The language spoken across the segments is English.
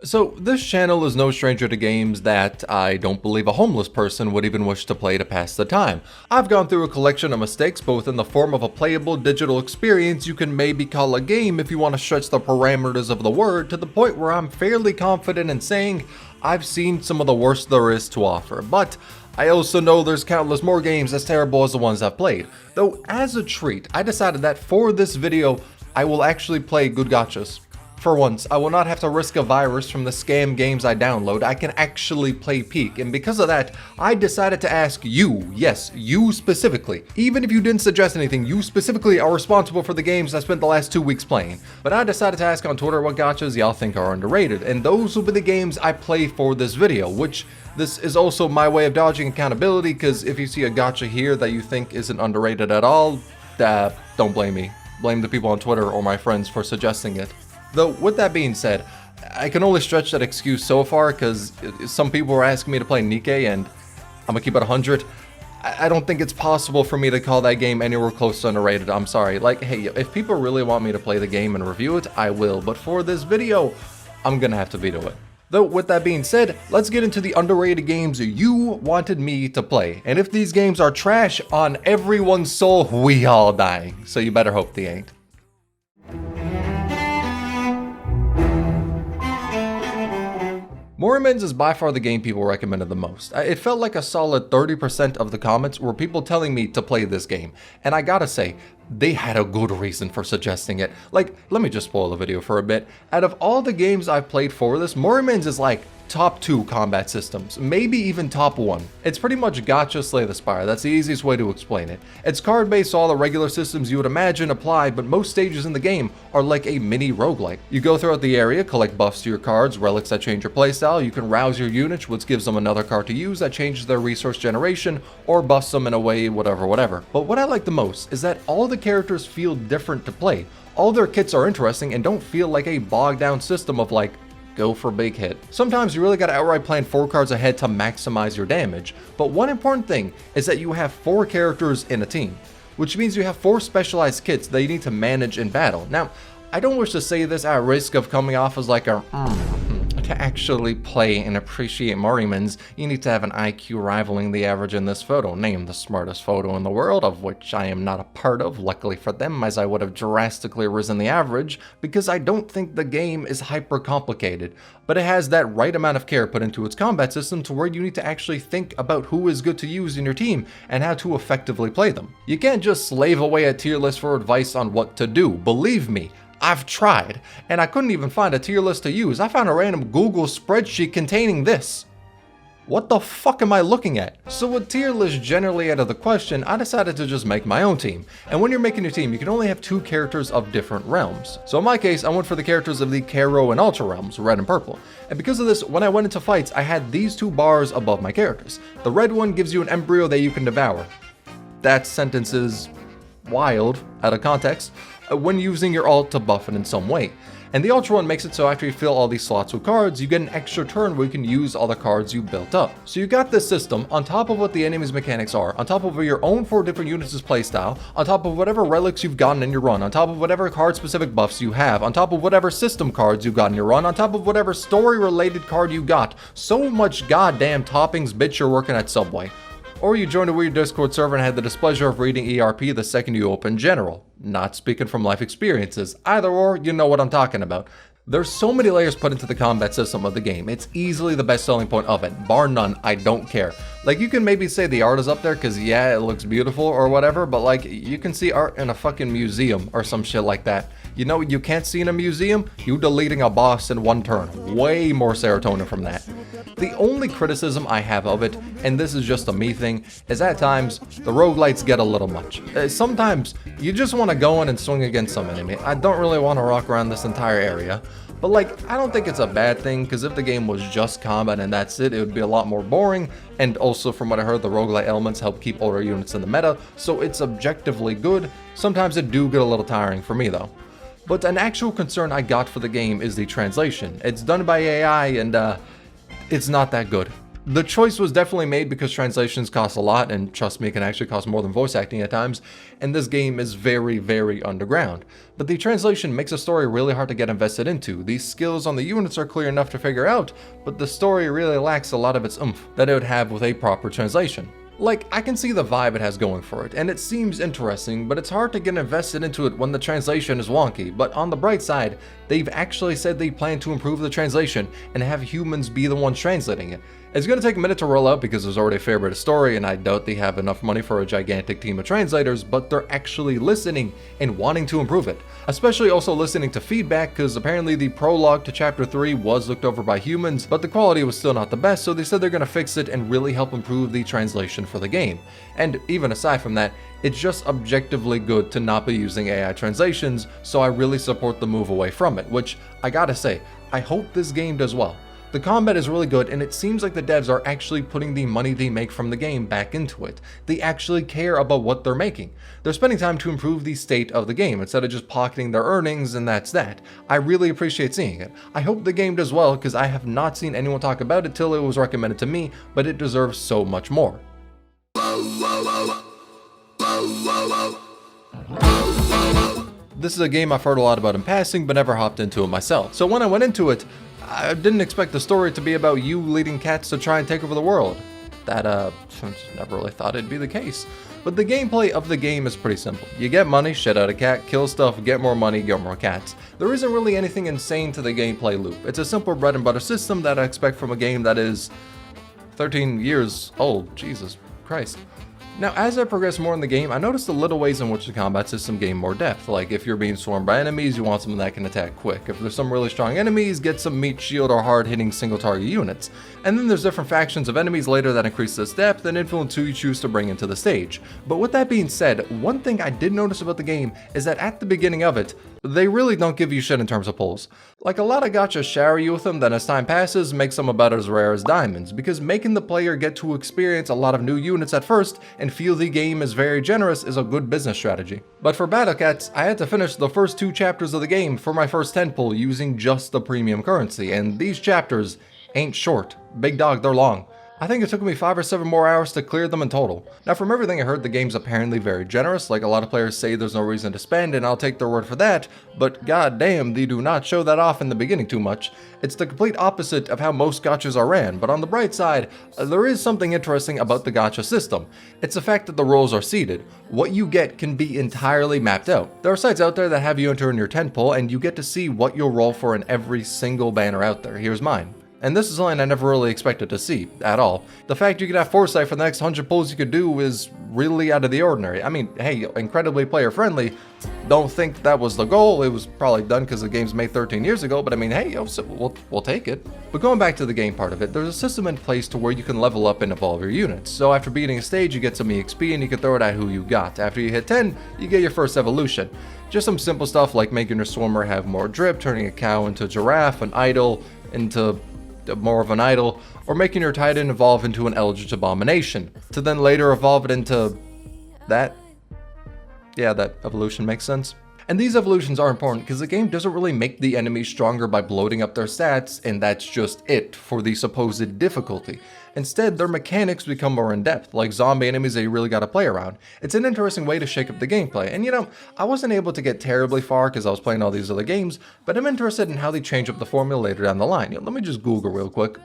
So, this channel is no stranger to games that I don't believe a homeless person would even wish to play to pass the time. I've gone through a collection of mistakes both in the form of a playable digital experience you can maybe call a game if you want to stretch the parameters of the word, to the point where I'm fairly confident in saying I've seen some of the worst there is to offer. But I also know there's countless more games as terrible as the ones I've played. Though as a treat, I decided that for this video, I will actually play good gachas. For once, I will not have to risk a virus from the scam games I download. I can actually play Peak, and because of that, I decided to ask you, yes, you specifically. Even if you didn't suggest anything, you specifically are responsible for the games I spent the last 2 weeks playing. But I decided to ask on Twitter what gachas y'all think are underrated, and those will be the games I play for this video, which this is also my way of dodging accountability, because if you see a gacha here that you think isn't underrated at all, don't blame me. Blame the people on Twitter or my friends for suggesting it. Though, with that being said, I can only stretch that excuse so far because some people were asking me to play Nikkei, and I'm gonna keep it 100. I don't think it's possible for me to call that game anywhere close to underrated. I'm sorry. Like, hey, if people really want me to play the game and review it, I will. But for this video, I'm gonna have to veto it. Though, with that being said, let's get into the underrated games you wanted me to play. And if these games are trash, on everyone's soul, we all dying. So you better hope they ain't. Mormons is by far the game people recommended the most. It felt like a solid 30% of the comments were people telling me to play this game, and I gotta say, they had a good reason for suggesting it. Like, let me just spoil the video for a bit. Out of all the games I've played for this, Mormons is like top 2 combat systems, maybe even top 1. It's pretty much Gacha Slay the Spire, that's the easiest way to explain it. It's card based, so all the regular systems you would imagine apply, but most stages in the game are like a mini roguelike. You go throughout the area, collect buffs to your cards, relics that change your playstyle, you can rouse your units, which gives them another card to use that changes their resource generation, or buffs them in a way, whatever. But what I like the most is that all the characters feel different to play. All their kits are interesting and don't feel like a bogged down system of like, go for big hit. Sometimes you really gotta outright plan 4 cards ahead to maximize your damage, but one important thing is that you have 4 characters in a team, which means you have 4 specialized kits that you need to manage in battle. Now, I don't wish to say this at risk of coming off as like a to actually play and appreciate Mormons, you need to have an IQ rivaling the average in this photo. Name the smartest photo in the world, of which I am not a part of, luckily for them, as I would have drastically risen the average, because I don't think the game is hyper complicated, but it has that right amount of care put into its combat system to where you need to actually think about who is good to use in your team and how to effectively play them. You can't just slave away a tier list for advice on what to do, believe me. I've tried, and I couldn't even find a tier list to use. I found a random Google spreadsheet containing this. What the fuck am I looking at? So with tier lists generally out of the question, I decided to just make my own team. And when you're making your team, you can only have 2 characters of different realms. So in my case, I went for the characters of the Karo and Ultra realms, red and purple. And because of this, when I went into fights, I had these 2 bars above my characters. The red one gives you an embryo that you can devour. That sentence is wild out of context when using your ult to buff it in some way. And the Ultra one makes it so after you fill all these slots with cards, you get an extra turn where you can use all the cards you built up. So you got this system on top of what the enemy's mechanics are, on top of your own 4 different units' playstyle, on top of whatever relics you've gotten in your run, on top of whatever card-specific buffs you have, on top of whatever system cards you got in your run, on top of whatever story-related card you got. So much goddamn toppings, bitch, you're working at Subway. Or you joined a weird Discord server and had the displeasure of reading ERP the second you open General. Not speaking from life experiences. Either or, you know what I'm talking about. There's so many layers put into the combat system of the game. It's easily the best selling point of it. Bar none, I don't care. Like, you can maybe say the art is up there because, yeah, it looks beautiful or whatever, but like, you can see art in a fucking museum or some shit like that. You know what you can't see in a museum? You deleting a boss in 1 turn. Way more serotonin from that. The only criticism I have of it, and this is just a me thing, is at times, the roguelites get a little much. Sometimes, you just want to go in and swing against some enemy. I don't really want to rock around this entire area. But like, I don't think it's a bad thing, because if the game was just combat and that's it, it would be a lot more boring, and also from what I heard, the roguelite elements help keep older units in the meta, so it's objectively good. Sometimes it do get a little tiring for me though. But an actual concern I got for the game is the translation. It's done by AI and it's not that good. The choice was definitely made because translations cost a lot, and trust me, it can actually cost more than voice acting at times, and this game is very, very underground. But the translation makes a story really hard to get invested into. These skills on the units are clear enough to figure out, but the story really lacks a lot of its oomph that it would have with a proper translation. Like, I can see the vibe it has going for it, and it seems interesting, but it's hard to get invested into it when the translation is wonky. But on the bright side, they've actually said they plan to improve the translation and have humans be the ones translating it. It's going to take a minute to roll out because there's already a fair bit of story, and I doubt they have enough money for a gigantic team of translators, but they're actually listening and wanting to improve it. Especially also listening to feedback, because apparently the prologue to Chapter 3 was looked over by humans, but the quality was still not the best, so they said they're going to fix it and really help improve the translation for the game. And even aside from that, it's just objectively good to not be using AI translations, so I really support the move away from it, which I gotta say, I hope this game does well. The combat is really good, and it seems like the devs are actually putting the money they make from the game back into it. They actually care about what they're making. They're spending time to improve the state of the game instead of just pocketing their earnings, and that's that. I really appreciate seeing it. I hope the game does well, because I have not seen anyone talk about it till it was recommended to me, but it deserves so much more. This is a game I've heard a lot about in passing, but never hopped into it myself. So when I went into it, I didn't expect the story to be about you leading cats to try and take over the world. That, never really thought it'd be the case. But the gameplay of the game is pretty simple. You get money, shit out a cat, kill stuff, get more money, get more cats. There isn't really anything insane to the gameplay loop. It's a simple bread and butter system that I expect from a game that is 13 years old. Jesus Christ. Now, as I progress more in the game, I noticed the little ways in which the combat system gain more depth. Like, if you're being swarmed by enemies, you want something that can attack quick. If there's some really strong enemies, get some meat shield or hard-hitting single-target units. And then there's different factions of enemies later that increase this depth and influence who you choose to bring into the stage. But with that being said, one thing I did notice about the game is that at the beginning of it, they really don't give you shit in terms of pulls. Like, a lot of gachas shower you with them, then as time passes, makes them about as rare as diamonds, because making the player get to experience a lot of new units at first and feel the game is very generous is a good business strategy. But for Battle Cats, I had to finish the first 2 chapters of the game for my first 10 pull using just the premium currency, and these chapters ain't short. Big dog, they're long. I think it took me 5 or 7 more hours to clear them in total. Now, from everything I heard, the game's apparently very generous. Like, a lot of players say there's no reason to spend, and I'll take their word for that, but goddamn, they do not show that off in the beginning too much. It's the complete opposite of how most gachas are ran, but on the bright side, there is something interesting about the gacha system. It's the fact that the roles are seeded. What you get can be entirely mapped out. There are sites out there that have you enter in your 10 pull, and you get to see what you'll roll for in every single banner out there. Here's mine. And this is something I never really expected to see, at all. The fact you could have foresight for the next 100 pulls you could do is really out of the ordinary. I mean, hey, incredibly player friendly. Don't think that was the goal. It was probably done because the game's made 13 years ago, but I mean, hey, we'll take it. But going back to the game part of it, there's a system in place to where you can level up and evolve your units. So after beating a stage, you get some EXP and you can throw it at who you got. After you hit 10, you get your first evolution. Just some simple stuff like making your swimmer have more drip, turning a cow into a giraffe, an idol into more of an idol, or making your titan evolve into an eldritch abomination, to then later evolve it into that. Yeah, that evolution makes sense. And these evolutions are important because the game doesn't really make the enemies stronger by bloating up their stats, and that's just it for the supposed difficulty. Instead, their mechanics become more in-depth, like zombie enemies that you really gotta play around. It's an interesting way to shake up the gameplay, and you know, I wasn't able to get terribly far because I was playing all these other games, but I'm interested in how they change up the formula later down the line. Let me just Google real quick.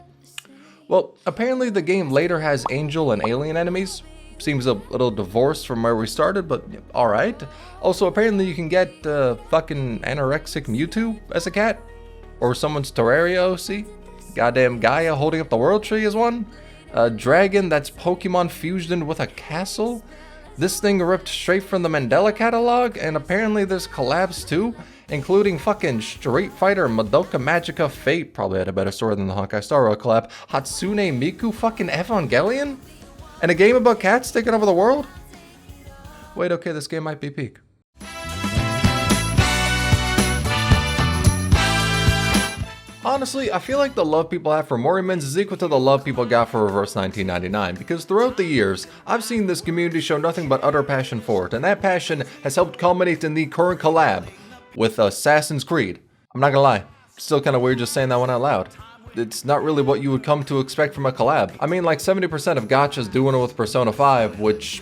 Well, apparently the game later has angel and alien enemies. Seems a little divorced from where we started, but alright. Also, apparently you can get fucking anorexic Mewtwo as a cat, or someone's Terraria OC. Goddamn Gaia holding up the world tree is one. A dragon that's Pokemon fusioned with a castle. This thing ripped straight from the Mandela catalog, and apparently there's collabs too, including fucking Street Fighter, Madoka Magica, Fate, probably had a better story than the Honkai Star Rail collab, Hatsune Miku, fucking Evangelion? And a game about cats taking over the world? Wait, okay, this game might be peak. Honestly, I feel like the love people have for Morimans is equal to the love people got for Reverse 1999, because throughout the years, I've seen this community show nothing but utter passion for it, and that passion has helped culminate in the current collab with Assassin's Creed. I'm not gonna lie, still kinda weird just saying that one out loud. it's not really what you would come to expect from a collab. I mean, like 70% of Gachas doing it with Persona 5, which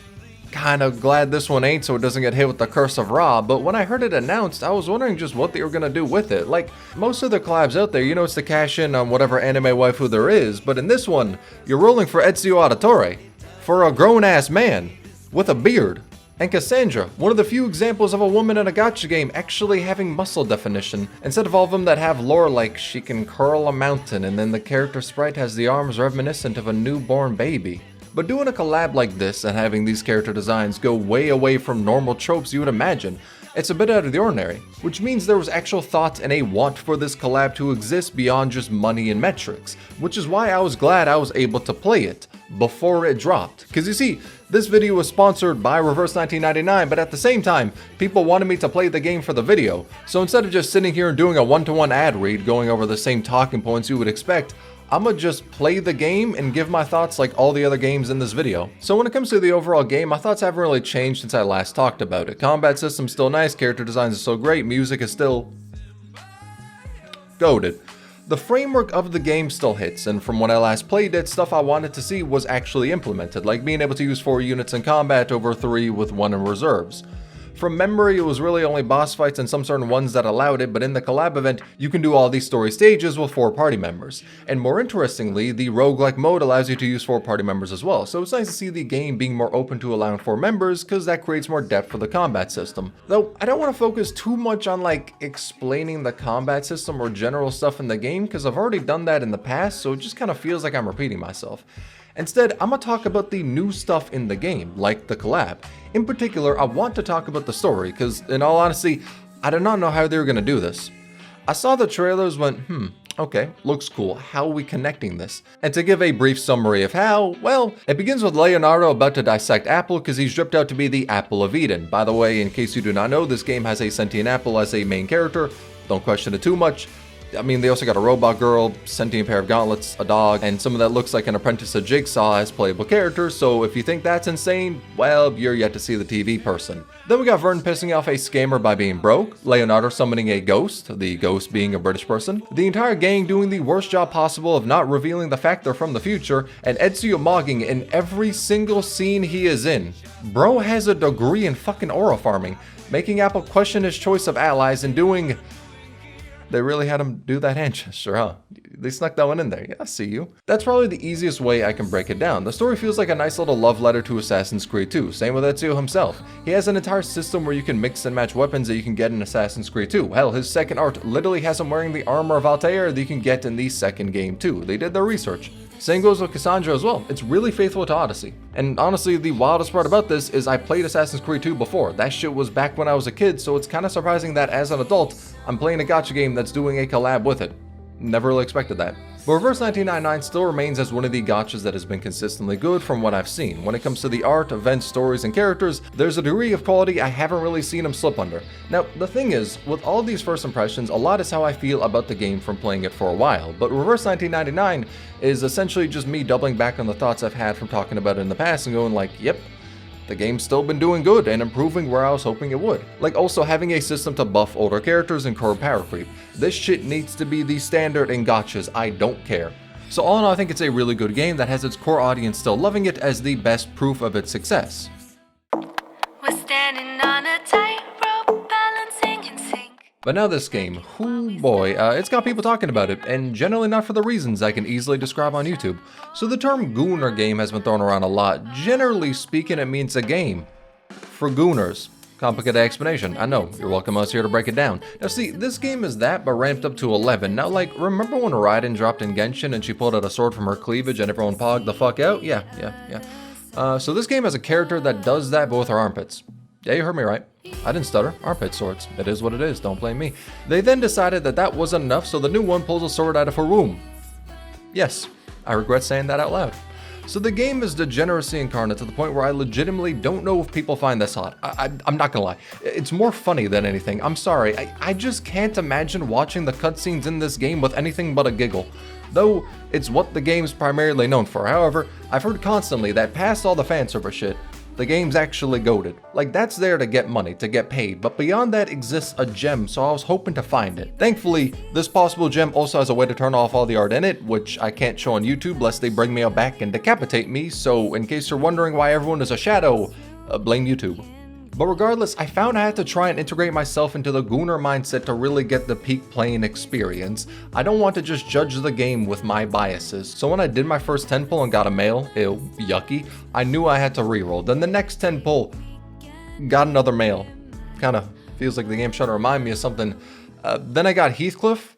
kinda glad this one ain't so it doesn't get hit with the curse of Ra, but when I heard it announced, I was wondering just what they were gonna do with it. Like, most of the collabs out there, you know it's to cash in on whatever anime waifu there is, but in this one, you're rolling for Ezio Auditore, for a grown-ass man, with a beard. And Cassandra, one of the few examples of a woman in a gacha game actually having muscle definition, instead of all of them that have lore like she can curl a mountain and then the character sprite has the arms reminiscent of a newborn baby. But doing a collab like this and having these character designs go way away from normal tropes you would imagine, it's a bit out of the ordinary, which means there was actual thought and a want for this collab to exist beyond just money and metrics, which is why I was glad I was able to play it before it dropped. Cause you see, this video was sponsored by Reverse 1999, but at the same time, people wanted me to play the game for the video. So instead of just sitting here and doing a one-to-one ad read going over the same talking points you would expect, I'ma just play the game and give my thoughts like all the other games in this video. So when it comes to the overall game, my thoughts haven't really changed since I last talked about it. Combat system's still nice, character designs are so great, music is still goated. The framework of the game still hits, and from when I last played it, stuff I wanted to see was actually implemented, like being able to use 4 units in combat over 3 with 1 in reserves. From memory, it was really only boss fights and some certain ones that allowed it, but in the collab event, you can do all these story stages with 4 party members. And more interestingly, the roguelike mode allows you to use 4 party members as well, so it's nice to see the game being more open to allowing 4 members, cause that creates more depth for the combat system. Though, I don't want to focus too much on like explaining the combat system or general stuff in the game, cause I've already done that in the past, so it just kind of feels like I'm repeating myself. Instead, I'm gonna talk about the new stuff in the game, like the collab. In particular, I want to talk about the story, because in all honesty, I did not know how they were gonna do this. I saw the trailers, went, okay, looks cool, how are we connecting this? And to give a brief summary of how, well, it begins with Leonardo about to dissect Apple because he's dripped out to be the Apple of Eden. By the way, in case you do not know, this game has a sentient apple as a main character, don't question it too much. I mean, they also got a robot girl, sentient pair of gauntlets, a dog, and someone that looks like an apprentice of Jigsaw as playable characters, so if you think that's insane, well, you're yet to see the TV person. Then we got Vern pissing off a scammer by being broke, Leonardo summoning a ghost, the ghost being a British person, the entire gang doing the worst job possible of not revealing the fact they're from the future, and Ezio mogging in every single scene he is in. Bro has a degree in fucking aura farming, making Apple question his choice of allies and doing... They really had him do that hand gesture, huh? They snuck that one in there. Yeah, I see you. That's probably the easiest way I can break it down. The story feels like a nice little love letter to Assassin's Creed 2. Same with Ezio himself. He has an entire system where you can mix and match weapons that you can get in Assassin's Creed 2. Hell, his second art literally has him wearing the armor of Altair that you can get in the second game too. They did their research. Same goes with Cassandra as well. It's really faithful to Odyssey. And honestly, the wildest part about this is I played Assassin's Creed 2 before. That shit was back when I was a kid, so it's kind of surprising that as an adult, I'm playing a gacha game that's doing a collab with it. Never really expected that. But Reverse 1999 still remains as one of the gachas that has been consistently good from what I've seen. When it comes to the art, events, stories, and characters, there's a degree of quality I haven't really seen him slip under. Now, the thing is, with all these first impressions, a lot is how I feel about the game from playing it for a while, but Reverse 1999 is essentially just me doubling back on the thoughts I've had from talking about it in the past and going like, yep, the game's still been doing good and improving where I was hoping it would. Like also having a system to buff older characters and curb power creep. This shit needs to be the standard in gachas, I don't care. So all in all, I think it's a really good game that has its core audience still loving it as the best proof of its success. We're standing on a tightrope, balancing in sync. But now this game, oh boy, it's got people talking about it, and generally not for the reasons I can easily describe on YouTube. So the term gooner game has been thrown around a lot. Generally speaking, it means a game for gooners. Complicated explanation, I know, you're welcome us here to break it down. Now see, this game is that, but ramped up to 11. Now like, remember when Raiden dropped in Genshin and she pulled out a sword from her cleavage and everyone pogged the fuck out? Yeah. So this game has a character that does that but with her armpits. Yeah, you heard me right. I didn't stutter. Armpit swords. It is what it is. Don't blame me. They then decided that that wasn't enough, so the new one pulls a sword out of her womb. Yes, I regret saying that out loud. So the game is degeneracy incarnate to the point where I legitimately don't know if people find this hot. I'm not gonna lie. It's more funny than anything. I'm sorry. I just can't imagine watching the cutscenes in this game with anything but a giggle. Though, it's what the game's primarily known for. However, I've heard constantly that past all the fanservice shit, the game's actually goated. Like, that's there to get money, to get paid, but beyond that exists a gem, so I was hoping to find it. Thankfully, this possible gem also has a way to turn off all the art in it, which I can't show on YouTube lest they bring me back and decapitate me, so in case you're wondering why everyone is a shadow, blame YouTube. But regardless, I found I had to try and integrate myself into the Gooner mindset to really get the peak playing experience. I don't want to just judge the game with my biases. So when I did my first 10 pull and got a male, ew, yucky, I knew I had to reroll. Then the next 10 pull, got another male. Kinda feels like the game's trying to remind me of something. Then I got Heathcliff.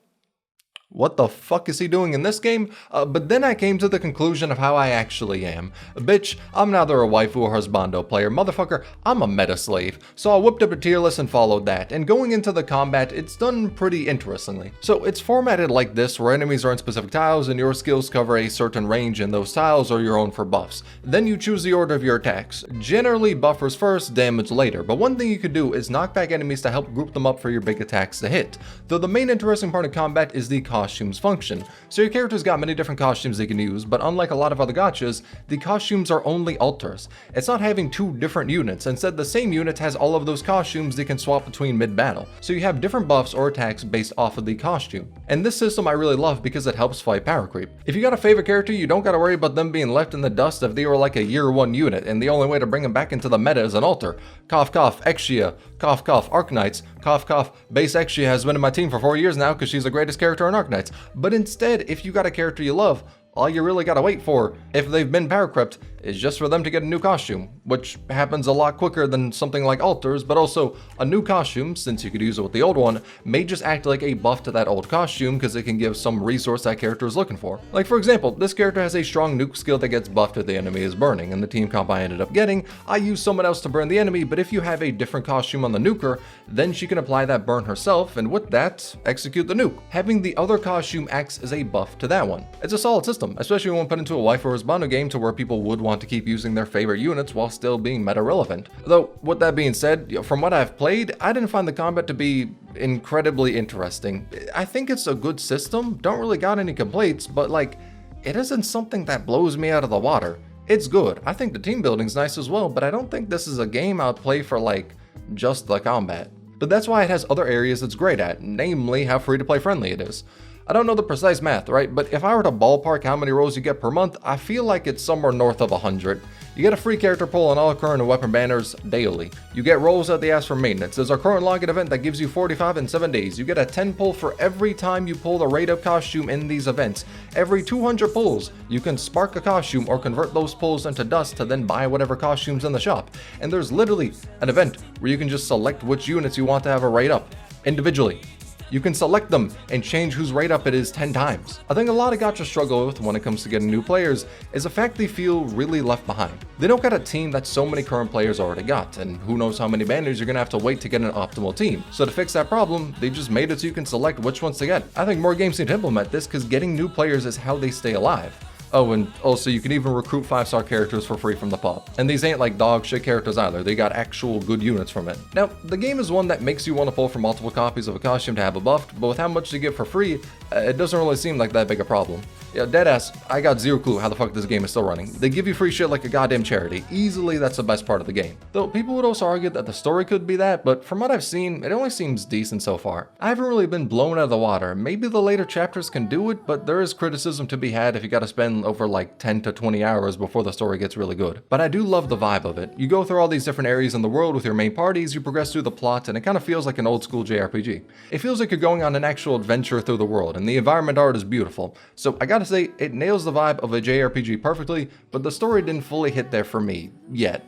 What the fuck is he doing in this game? But then I came to the conclusion of how I actually am. Bitch, I'm neither a waifu or husbando player. Motherfucker, I'm a meta slave. So I whipped up a tier list and followed that. And going into the combat, it's done pretty interestingly. So it's formatted like this, where enemies are in specific tiles and your skills cover a certain range in those tiles or your own for buffs. Then you choose the order of your attacks. Generally buffers first, damage later. But one thing you could do is knock back enemies to help group them up for your big attacks to hit. Though the main interesting part of combat is the costumes function. So your character's got many different costumes they can use, but unlike a lot of other gachas, the costumes are only alters. It's not having two different units, instead the same unit has all of those costumes they can swap between mid-battle. So you have different buffs or attacks based off of the costume. And this system I really love because it helps fight power creep. If you got a favorite character, you don't gotta worry about them being left in the dust if they were like a year 1 unit, and the only way to bring them back into the meta is an alter. Cough cough, Exia, cough cough, Arknights, cough cough, base Exia has been in my team for 4 years now because she's the greatest character in Arknights. But instead, if you got a character you love, all you really gotta wait for, if they've been power crept, is just for them to get a new costume, which happens a lot quicker than something like alters, but also a new costume, since you could use it with the old one, may just act like a buff to that old costume because it can give some resource that character is looking for. Like for example, this character has a strong nuke skill that gets buffed if the enemy is burning, and the team comp I ended up getting, I used someone else to burn the enemy, but if you have a different costume on the nuker, then she can apply that burn herself, and with that, execute the nuke. Having the other costume acts as a buff to that one. It's a solid system, especially when put into a wife or husbando game to where people would want to keep using their favorite units while still being meta relevant. Though, with that being said, from what I've played, I didn't find the combat to be incredibly interesting. I think it's a good system, don't really got any complaints, but like, it isn't something that blows me out of the water. It's good, I think the team building's nice as well, but I don't think this is a game I'd play for like, just the combat. But that's why it has other areas it's great at, namely how free to play friendly it is. I don't know the precise math, right? But if I were to ballpark how many rolls you get per month, I feel like it's somewhere north of 100. You get a free character pull on all current and weapon banners daily. You get rolls that they ask for maintenance. There's our current login event that gives you 45 in 7 days. You get a 10 pull for every time you pull the raid up costume in these events. Every 200 pulls, you can spark a costume or convert those pulls into dust to then buy whatever costumes in the shop. And there's literally an event where you can just select which units you want to have a raid up individually. You can select them and change whose rate up it is 10 times. I think a lot of gachas struggle with when it comes to getting new players is the fact they feel really left behind. They don't got a team that so many current players already got, and who knows how many banners you're gonna have to wait to get an optimal team. So to fix that problem, they just made it so you can select which ones to get. I think more games need to implement this because getting new players is how they stay alive. Oh, and also you can even recruit 5-star characters for free from the pop. And these ain't like dog shit characters either, they got actual good units from it. Now, the game is one that makes you want to pull for multiple copies of a costume to have it buffed, but with how much you get for free, it doesn't really seem like that big a problem. Yeah, deadass, I got zero clue how the fuck this game is still running. They give you free shit like a goddamn charity. Easily, that's the best part of the game. Though people would also argue that the story could be that, but from what I've seen, it only seems decent so far. I haven't really been blown out of the water. Maybe the later chapters can do it, but there is criticism to be had if you gotta spend over like 10 to 20 hours before the story gets really good. But I do love the vibe of it. You go through all these different areas in the world with your main parties, you progress through the plot, and it kind of feels like an old school JRPG. It feels like you're going on an actual adventure through the world, and the environment art is beautiful. So I gotta say, it nails the vibe of a JRPG perfectly, but the story didn't fully hit there for me, yet.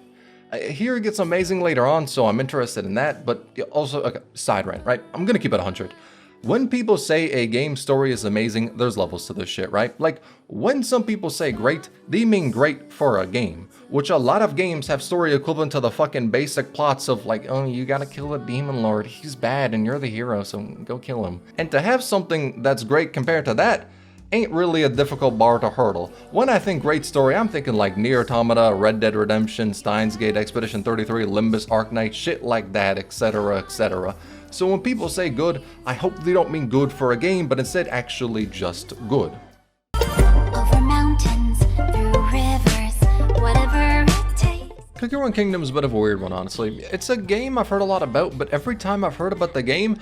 Here it gets amazing later on, so I'm interested in that, but also, okay, side rant, right? I'm gonna keep it 100. When people say a game story is amazing, there's levels to this shit, right? Like, when some people say great, they mean great for a game, which a lot of games have story equivalent to the fucking basic plots of like, oh, you gotta kill the demon lord, he's bad and you're the hero, so go kill him. And to have something that's great compared to that, ain't really a difficult bar to hurdle. When I think great story, I'm thinking like Nier Automata, Red Dead Redemption, Steins Gate, Expedition 33, Limbus, Arknight, shit like that, etc, etc. So when people say good, I hope they don't mean good for a game, but instead actually just good. Over mountains, through rivers, whatever it takes. Cookie Run Kingdom is a bit of a weird one, honestly. It's a game I've heard a lot about, but every time I've heard about the game,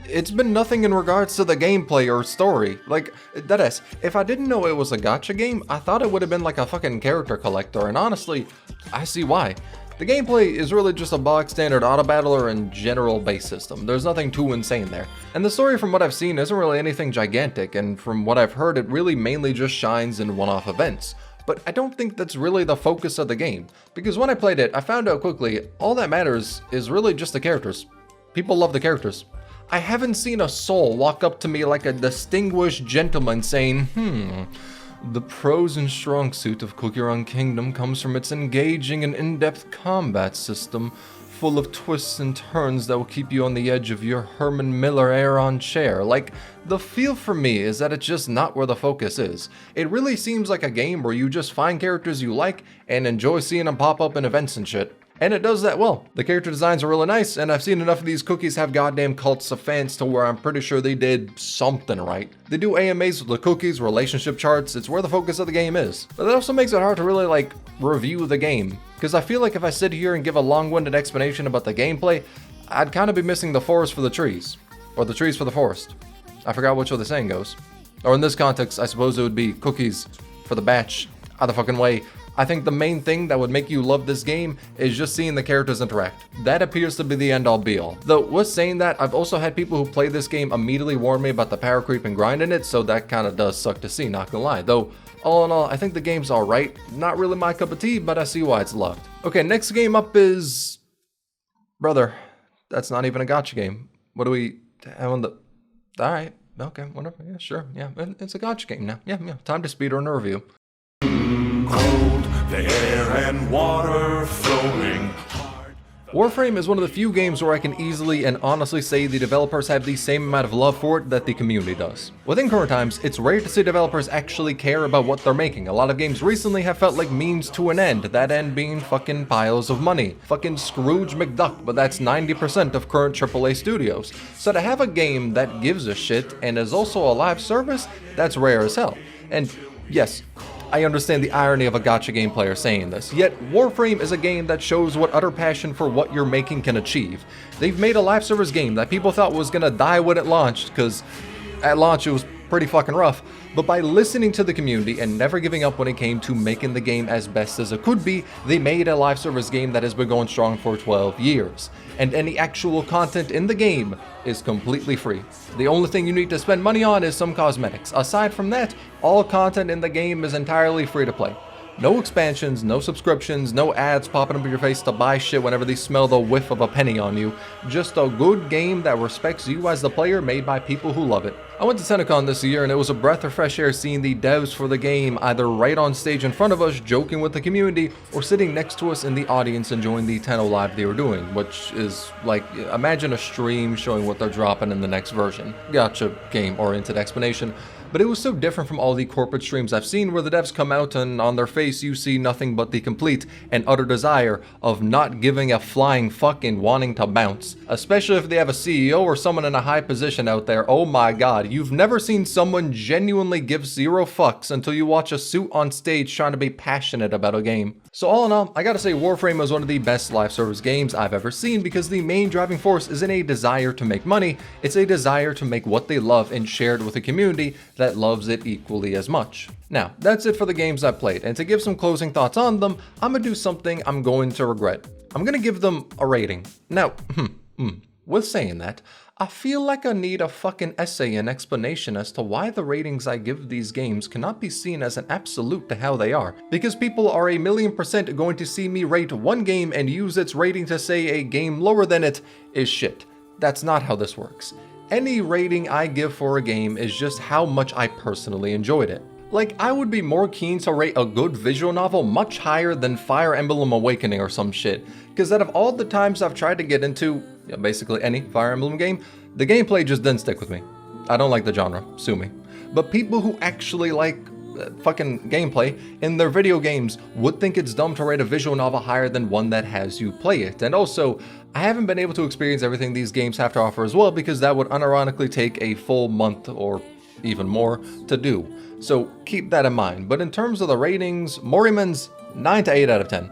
it's been nothing in regards to the gameplay or story. Like, deadass, if I didn't know it was a gacha game, I thought it would have been like a fucking character collector, and honestly, I see why. The gameplay is really just a box standard auto battler and general base system. There's nothing too insane there. And the story from what I've seen isn't really anything gigantic, and from what I've heard, it really mainly just shines in one-off events. But I don't think that's really the focus of the game, because when I played it, I found out quickly, all that matters is really just the characters. People love the characters. I haven't seen a soul walk up to me like a distinguished gentleman saying, the pros and strong suit of Cookie Run Kingdom comes from its engaging and in-depth combat system, full of twists and turns that will keep you on the edge of your Herman Miller Aeron chair. Like, the feel for me is that it's just not where the focus is. It really seems like a game where you just find characters you like and enjoy seeing them pop up in events and shit. And it does that well. The character designs are really nice, and I've seen enough of these cookies have goddamn cults of fans to where I'm pretty sure they did something right. They do AMAs with the cookies, relationship charts, it's where the focus of the game is. But that also makes it hard to really, like, review the game. Because I feel like if I sit here and give a long-winded explanation about the gameplay, I'd kind of be missing the forest for the trees. Or the trees for the forest. I forgot which way the saying goes. Or in this context, I suppose it would be cookies for the batch. Either fucking way. I think the main thing that would make you love this game is just seeing the characters interact. That appears to be the end all be all. Though with saying that, I've also had people who play this game immediately warn me about the power creep and grind in it, so that kinda does suck to see, not gonna lie. Though, all in all, I think the game's alright. Not really my cup of tea, but I see why it's loved. Okay, next game up is... Brother, that's not even a gacha game. What do we have on the... Alright, okay, whatever, yeah, sure, yeah, it's a gacha game now. Yeah, time to speedrun a review. Cold, the air and water flowing hard. Warframe is one of the few games where I can easily and honestly say the developers have the same amount of love for it that the community does. Within current times, it's rare to see developers actually care about what they're making. A lot of games recently have felt like means to an end, that end being fucking piles of money. Fucking Scrooge McDuck, but that's 90% of current AAA studios. So to have a game that gives a shit and is also a live service, that's rare as hell. And yes, I understand the irony of a gacha game player saying this, yet Warframe is a game that shows what utter passion for what you're making can achieve. They've made a live service game that people thought was gonna die when it launched, because at launch it was pretty fucking rough, but by listening to the community and never giving up when it came to making the game as best as it could be, they made a live service game that has been going strong for 12 years. And any actual content in the game is completely free. The only thing you need to spend money on is some cosmetics. Aside from that, all content in the game is entirely free to play. No expansions, no subscriptions, no ads popping up in your face to buy shit whenever they smell the whiff of a penny on you. Just a good game that respects you as the player, made by people who love it. I went to TennoCon this year and it was a breath of fresh air seeing the devs for the game either right on stage in front of us joking with the community or sitting next to us in the audience enjoying the Tenno Live they were doing, which is like, imagine a stream showing what they're dropping in the next version. Gotcha, game-oriented explanation. But it was so different from all the corporate streams I've seen where the devs come out and on their face you see nothing but the complete and utter desire of not giving a flying fuck and wanting to bounce. Especially if they have a CEO or someone in a high position out there. Oh my god, you've never seen someone genuinely give zero fucks until you watch a suit on stage trying to be passionate about a game. So all in all, I gotta say Warframe was one of the best live service games I've ever seen because the main driving force isn't a desire to make money, it's a desire to make what they love and share it with a community that loves it equally as much. Now, that's it for the games I played, and to give some closing thoughts on them, I'm gonna do something I'm going to regret. I'm gonna give them a rating. Now, with saying that, I feel like I need a fucking essay and explanation as to why the ratings I give these games cannot be seen as an absolute to how they are. Because people are 1,000,000% going to see me rate one game and use its rating to say a game lower than it is shit. That's not how this works. Any rating I give for a game is just how much I personally enjoyed it. Like, I would be more keen to rate a good visual novel much higher than Fire Emblem Awakening or some shit. Because out of all the times I've tried to get into, basically any Fire Emblem game, the gameplay just didn't stick with me. I don't like the genre, sue me. But people who actually like fucking gameplay in their video games would think it's dumb to rate a visual novel higher than one that has you play it. And also, I haven't been able to experience everything these games have to offer as well because that would unironically take a full month or even more to do. So keep that in mind. But in terms of the ratings, Moriman's 9 to 8 out of 10.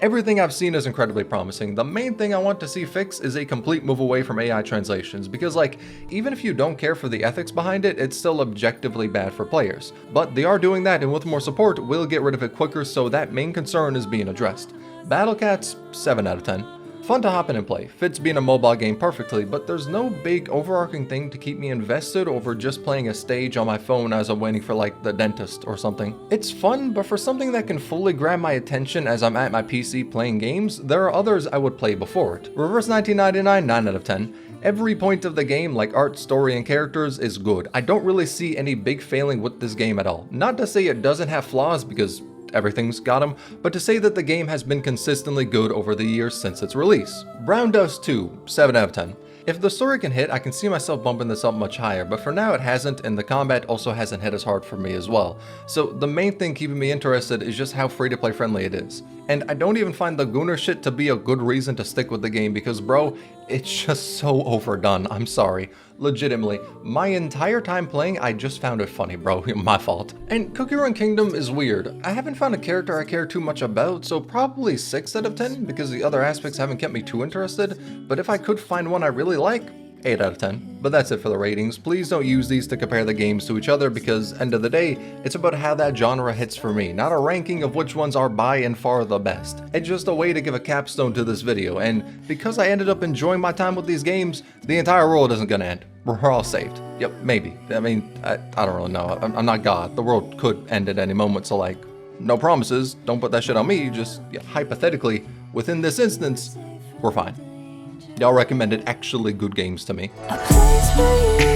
Everything I've seen is incredibly promising. The main thing I want to see fixed is a complete move away from AI translations, because like, even if you don't care for the ethics behind it, it's still objectively bad for players. But they are doing that, and with more support, we'll get rid of it quicker, so that main concern is being addressed. Battle Cats, 7 out of 10. Fun to hop in and play, fits being a mobile game perfectly, but there's no big overarching thing to keep me invested over just playing a stage on my phone as I'm waiting for like the dentist or something. It's fun, but for something that can fully grab my attention as I'm at my PC playing games, there are others I would play before it. Reverse 1999, 9 out of 10. Every point of the game, like art, story, and characters, is good. I don't really see any big failing with this game at all. Not to say it doesn't have flaws, because everything's got them, but to say that the game has been consistently good over the years since its release. Brown Dust 2, 7 out of 10. If the story can hit, I can see myself bumping this up much higher, but for now it hasn't, and the combat also hasn't hit as hard for me as well. So the main thing keeping me interested is just how free-to-play friendly it is. And I don't even find the Gooner shit to be a good reason to stick with the game, because bro, it's just so overdone, I'm sorry. Legitimately, my entire time playing, I just found it funny, bro. My fault. And Cookie Run Kingdom is weird. I haven't found a character I care too much about, so probably 6 out of 10, because the other aspects haven't kept me too interested. But if I could find one I really like, 8 out of 10. But that's it for the ratings. Please don't use these to compare the games to each other, because end of the day, it's about how that genre hits for me, not a ranking of which ones are by and far the best. It's just a way to give a capstone to this video, and because I ended up enjoying my time with these games, the entire world isn't gonna end. We're all saved. Yep, maybe. I mean, I don't really know. I'm not God. The world could end at any moment, so like, no promises. Don't put that shit on me. Just hypothetically, within this instance, we're fine. Y'all recommended actually good games to me. A place where you